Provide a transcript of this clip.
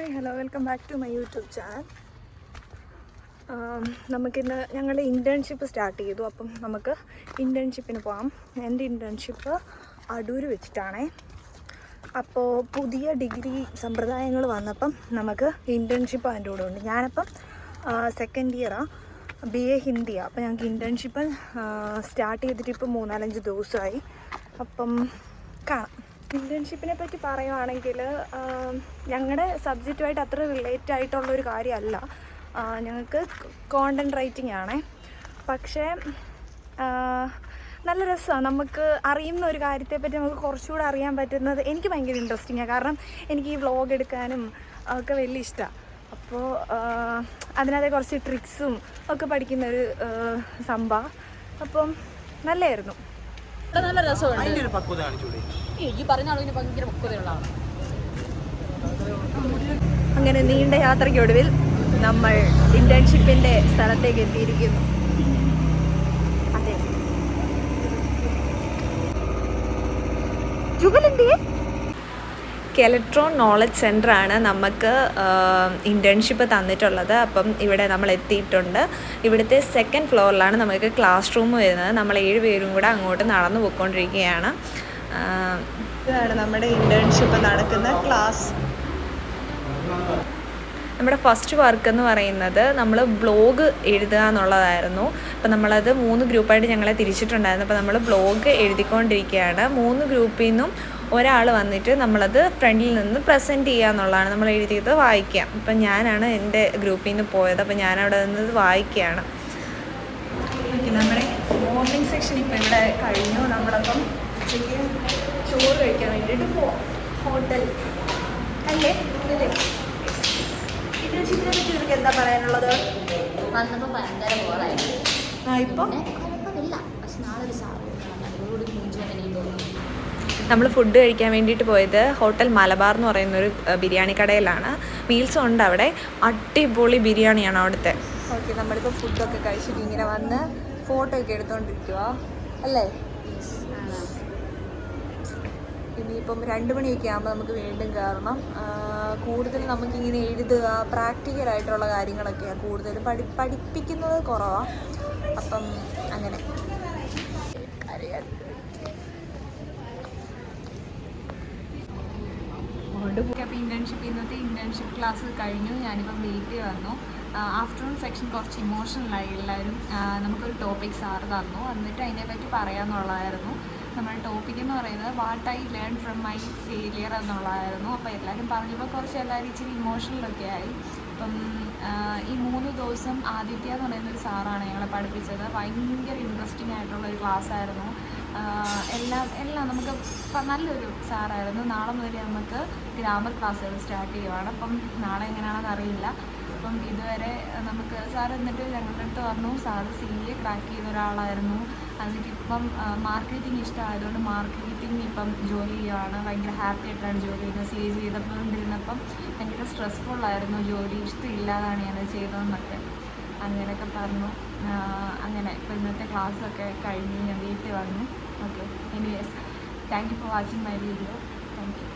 Hello, welcome back to my YouTube channel. നമുക്കിന്ന് ഞങ്ങളുടെ internship start ചെയ്തു. അപ്പം നമുക്ക് ഇൻറ്റേൺഷിപ്പിന് പോകാം. എൻ്റെ ഇൻറ്റേൺഷിപ്പ് അടൂർ വെച്ചിട്ടാണേ. അപ്പോൾ പുതിയ ഡിഗ്രി സമ്പ്രദായങ്ങൾ വന്നപ്പം നമുക്ക് ഇൻറ്റേൺഷിപ്പ് അതിൻ്റെ കൂടെ ഉണ്ട്. ഞാനപ്പം സെക്കൻഡ് ഇയറാണ്, BA ഹിന്ദിയാണ്. അപ്പോൾ ഞങ്ങൾക്ക് ഇൻറ്റേൺഷിപ്പ് സ്റ്റാർട്ട് ചെയ്തിട്ട് ഇപ്പം 3-4 ദിവസമായി. അപ്പം കാണാം. ഇൻറ്റേൺഷിപ്പിനെ പറ്റി പറയുവാണെങ്കിൽ ഞങ്ങളുടെ സബ്ജക്റ്റുമായിട്ട് അത്ര റിലേറ്റ് ആയിട്ടുള്ളൊരു കാര്യമല്ല. ഞങ്ങൾക്ക് കോണ്ടൻറ് റൈറ്റിംഗ് ആണേ. പക്ഷേ നല്ല രസമാണ്. നമുക്ക് അറിയുന്ന ഒരു കാര്യത്തെപ്പറ്റി നമുക്ക് കുറച്ചുകൂടെ അറിയാൻ പറ്റുന്നത് എനിക്ക് ഭയങ്കര ഇൻട്രസ്റ്റിങ്ങാണ്. കാരണം എനിക്ക് ഈ വ്ളോഗ് എടുക്കാനും ഒക്കെ വലിയ ഇഷ്ടമാണ്. അപ്പോൾ അതിനകത്തെ കുറച്ച് ട്രിക്സും ഒക്കെ പഠിക്കുന്നൊരു സംഭവം. അപ്പം നല്ലതായിരുന്നു. നല്ല രസമുണ്ട്. ഈ പറഞ്ഞ ആളിന് ഭയങ്കര പക്വതയുള്ളതാണ്. അങ്ങനെ നീണ്ട യാത്രയ്ക്കൊടുവിൽ നമ്മൾ ഇന്റേൺഷിപ്പിന്റെ സ്ഥലത്തേക്ക് എത്തിയിരിക്കുന്നു. അതെ, കെലട്രോൺ നോളജ് സെൻ്ററാണ് നമുക്ക് ഇൻറ്റേൺഷിപ്പ് തന്നിട്ടുള്ളത്. അപ്പം ഇവിടെ നമ്മൾ എത്തിയിട്ടുണ്ട്. ഇവിടുത്തെ സെക്കൻഡ് ഫ്ലോറിലാണ് നമുക്ക് ക്ലാസ് റൂം വരുന്നത്. നമ്മൾ 7 പേരും കൂടെ അങ്ങോട്ട് നടന്നു പോയിക്കൊണ്ടിരിക്കുകയാണ്. ഇതാണ് നമ്മുടെ ഇൻറ്റേൺഷിപ്പ് നടക്കുന്ന ക്ലാസ്. നമ്മുടെ ഫസ്റ്റ് വർക്ക് എന്ന് പറയുന്നത് നമ്മൾ ബ്ലോഗ് എഴുതുക എന്നുള്ളതായിരുന്നു. അപ്പോൾ നമ്മളത് 3 ഗ്രൂപ്പായിട്ട് ഞങ്ങളെ തിരിച്ചിട്ടുണ്ടായിരുന്നു. അപ്പോൾ നമ്മൾ ബ്ലോഗ് എഴുതിക്കൊണ്ടിരിക്കുകയാണ്. 3 ഗ്രൂപ്പിൽ നിന്നും ഒരാൾ വന്നിട്ട് നമ്മളത് ഫ്രണ്ടിൽ നിന്ന് പ്രസൻറ്റ് ചെയ്യുക എന്നുള്ളതാണ്. നമ്മൾ എഴുതിയത് വായിക്കാം. അപ്പം ഞാനാണ് എൻ്റെ ഗ്രൂപ്പിൽ നിന്ന് പോയത്. അപ്പോൾ ഞാനവിടെ നിന്ന് വായിക്കുകയാണ്. നമ്മുടെ മോർണിംഗ് സെക്ഷൻ ഇപ്പോൾ ഇവിടെ കഴിഞ്ഞു. നമ്മളപ്പം ഉച്ചയ്ക്ക് ചോറ് കഴിക്കാൻ വേണ്ടിയിട്ട് പോവാം. ഹോട്ടൽ അല്ലേ അല്ലേ. ഇന്റേൺഷിപ്പിനെ പറ്റി ഇവർക്ക് എന്താ പറയാനുള്ളത്? വന്നപ്പോൾ ഭയങ്കര ബോറായിരുന്നു. ഇപ്പം കുഴപ്പമില്ല, പക്ഷെ നാളെ ഒരു നമ്മൾ ഫുഡ് കഴിക്കാൻ വേണ്ടിയിട്ട് പോയത് ഹോട്ടൽ മലബാർ എന്ന് പറയുന്നൊരു ബിരിയാണി കടയിലാണ്. മീൽസും ഉണ്ട് അവിടെ. അടിപൊളി ബിരിയാണിയാണ് അവിടുത്തെ. ഓക്കെ, നമ്മളിപ്പോൾ ഫുഡൊക്കെ കഴിച്ചിട്ട് ഇങ്ങനെ വന്ന് ഫോട്ടോ ഒക്കെ എടുത്തുകൊണ്ടിരിക്കുക അല്ലേ. ഇനിയിപ്പം 2 മണിയൊക്കെ ആകുമ്പോൾ നമുക്ക് വീണ്ടും കയറണം. കൂടുതൽ നമുക്കിങ്ങനെ എഴുതുക, പ്രാക്ടിക്കലായിട്ടുള്ള കാര്യങ്ങളൊക്കെയാണ് കൂടുതൽ. പഠിപ്പിക്കുന്നത് കുറവാണ്. അപ്പം അങ്ങനെ അപ്പോൾ ഇന്നത്തെ ഇൻറ്റേൺഷിപ്പ് ക്ലാസ് കഴിഞ്ഞു. ഞാനിപ്പം വീട്ടിൽ വന്നു. ആഫ്റ്റർനൂൺ സെക്ഷൻ കുറച്ച് ഇമോഷണലായി എല്ലാവരും. നമുക്കൊരു ടോപ്പിക് സാറ് തന്നു. എന്നിട്ട് അതിനെപ്പറ്റി പറയാമെന്നുള്ളതായിരുന്നു. നമ്മുടെ ടോപ്പിക് എന്ന് പറയുന്നത് what I learn from my failure എന്നുള്ളതായിരുന്നു. അപ്പോൾ എല്ലാവരും പറഞ്ഞപ്പോൾ കുറച്ച് എല്ലാവരും ഇച്ചിരി ഇമോഷണലൊക്കെ ആയി. അപ്പം ഈ 3 ദിവസം ആദിത്യ എന്ന് പറയുന്നൊരു സാറാണ് ഞങ്ങളെ പഠിപ്പിച്ചത്. ഭയങ്കര ഇൻട്രസ്റ്റിംഗ് ആയിട്ടുള്ളൊരു ക്ലാസ്സായിരുന്നു. എല്ലാം നമുക്ക് നല്ലൊരു സാറായിരുന്നു. നാളെ മുതൽ നമുക്ക് ഗ്രാമർ ക്ലാസ്സുകൾ സ്റ്റാർട്ട് ചെയ്യുവാണ്. അപ്പം നാളെ എങ്ങനെയാണെന്ന് അറിയില്ല. അപ്പം ഇതുവരെ നമുക്ക് സാർ എന്നിട്ട് ഞങ്ങളുടെ അടുത്ത് പറഞ്ഞു സാറ് CA ക്രാക്ക് ചെയ്ത ഒരാളായിരുന്നു. എന്നിട്ടിപ്പം മാർക്കറ്റിംഗ് ഇഷ്ടമായതുകൊണ്ട് മാർക്കറ്റിംഗ് ഇപ്പം ജോലി ചെയ്യുവാണ്. ഭയങ്കര ഹാപ്പി ആയിട്ടാണ് ജോലി ചെയ്യുന്നത്. CA ചെയ്തപ്പോണ്ടിരുന്നപ്പം ഭയങ്കര സ്ട്രെസ്ഫുള്ളായിരുന്നു ജോലി. ഇഷ്ടമില്ലാതാണ് ഞാനത് ചെയ്തതെന്നൊക്കെ അങ്ങനെയൊക്കെ പറഞ്ഞു. അങ്ങനെ ഇപ്പോൾ ഇന്നത്തെ ക്ലാസ്സൊക്കെ കഴിഞ്ഞ് ഞാൻ വീട്ടിൽ വന്നു. Okay, anyways thank you for watching my video. Thank you.